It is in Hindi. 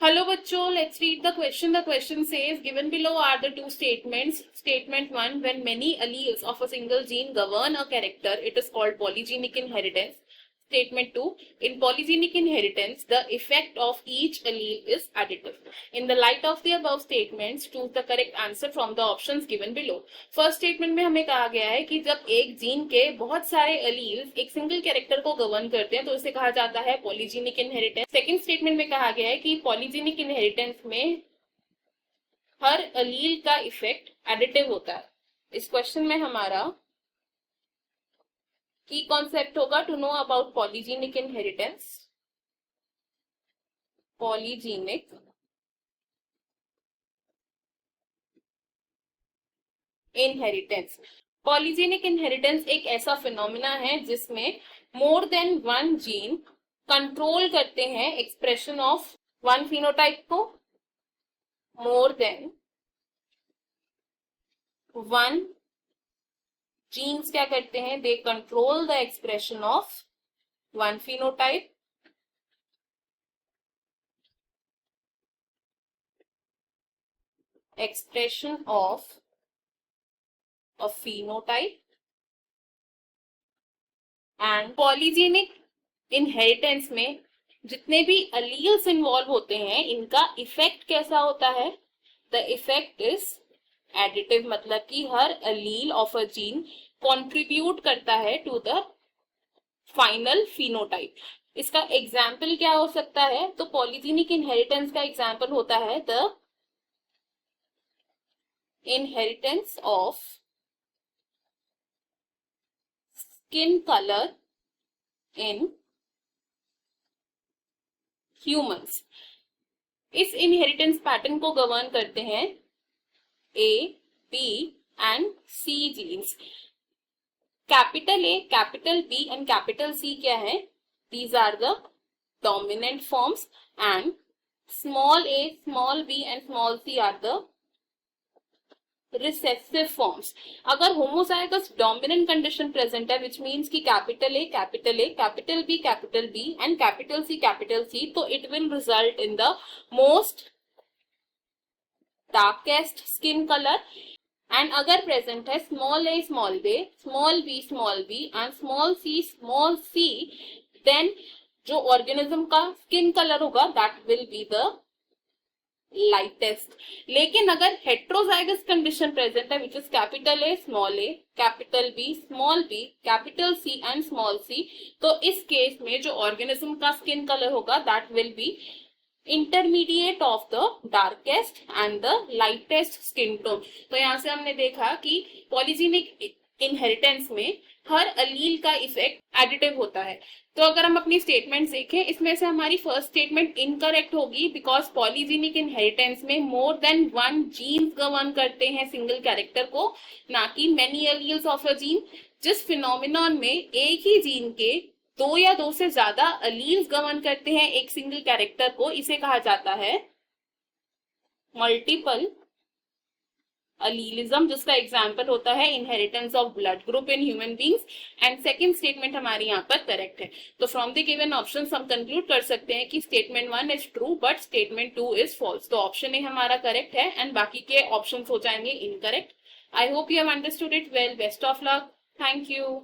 Hello bachcho, let's read the question. The question says, given below are the two statements. Statement 1, when many alleles of a single gene govern a character, it is called polygenic inheritance. Statement 2, in polygenic inheritance, the effect of each allele is additive. In the light of the above statements, choose the correct answer from the options given below. First statement में हमें कहा गया है कि जब एक जीन के बहुत सारे अलील्स एक सिंगल कैरेक्टर को गवर्न करते हैं तो इसे कहा जाता है पॉलीजेनिक इनहेरिटेंस। सेकंड स्टेटमेंट में कहा गया है कि पॉलीजेनिक इनहेरिटेंस में हर अलील का इफेक्ट एडिटिव होता है। इस क्वेश्चन में हमारा की कॉन्सेप्ट होगा to know about polygenic inheritance. Polygenic inheritance. Polygenic inheritance एक ऐसा फिनोमिना है जिसमें more than one gene control करते हैं एक्सप्रेशन ऑफ वन फिनोटाइप को। मोर देन वन जीन्स क्या करते हैं, they control the expression of one phenotype expression of a phenotype and polygenic inheritance में जितने भी alleles इन्वॉल्व होते हैं इनका इफेक्ट कैसा होता है, द इफेक्ट इज एडिटिव, मतलब कि हर allele of a gene contribute करता है टू द फाइनल फिनोटाइप। इसका एग्जाम्पल क्या हो सकता है, तो पॉलीजेनिक इनहेरिटेंस का एग्जाम्पल होता है the inheritance of skin color in humans। इस इनहेरिटेंस पैटर्न को गवर्न करते हैं A, B and C genes. Capital A, capital B and capital C क्या है, these are the dominant forms and small A, small B and small C are the recessive forms. अगर होमोजाइगस डोमिनेंट कंडीशन प्रेजेंट है विच मीन्स की capital A, capital B and capital C, तो it will result in the most darkest skin colour. And अगर प्रेजेंट है small A, small B and small C, then जो ऑर्गेनिज्म का स्किन कलर होगा that will be the lightest. लेकिन अगर हेट्रोजाइगस कंडीशन प्रेजेंट है which is capital A, capital B, capital C and small C, तो इस केस में जो ऑर्गेनिज्म का स्किन कलर होगा that will be intermediate of the darkest and the lightest skin tone. तो यहां से हमने देखा कि पॉलीजेनिक इनहेरिटेंस में हर अलील का इफेक्ट एडिटिव होता है। तो अगर हम अपनी स्टेटमेंट देखें, इसमें से हमारी फर्स्ट स्टेटमेंट इनकरेक्ट होगी बिकॉज पॉलीजेनिक इनहेरिटेंस में more than one genes govern करते हैं सिंगल कैरेक्टर को, ना कि many alleles of a gene. जिस फिनोमिनॉन में एक ही जीन के दो या दो से ज्यादा अलील्स गवर्न करते हैं एक सिंगल कैरेक्टर को, इसे कहा जाता है मल्टीपल अलीलिज्म, जिसका एग्जाम्पल होता है inheritance of blood group in human beings. And second statement हमारी यहाँ पर करेक्ट है। तो फ्रॉम द गिवन ऑप्शन हम कंक्लूड कर सकते हैं कि statement 1 is true but statement 2 is false. तो ऑप्शन ए हमारा करेक्ट है एंड बाकी के ऑप्शन हो जाएंगे incorrect. I hope you have understood it well. Best of luck. Thank you.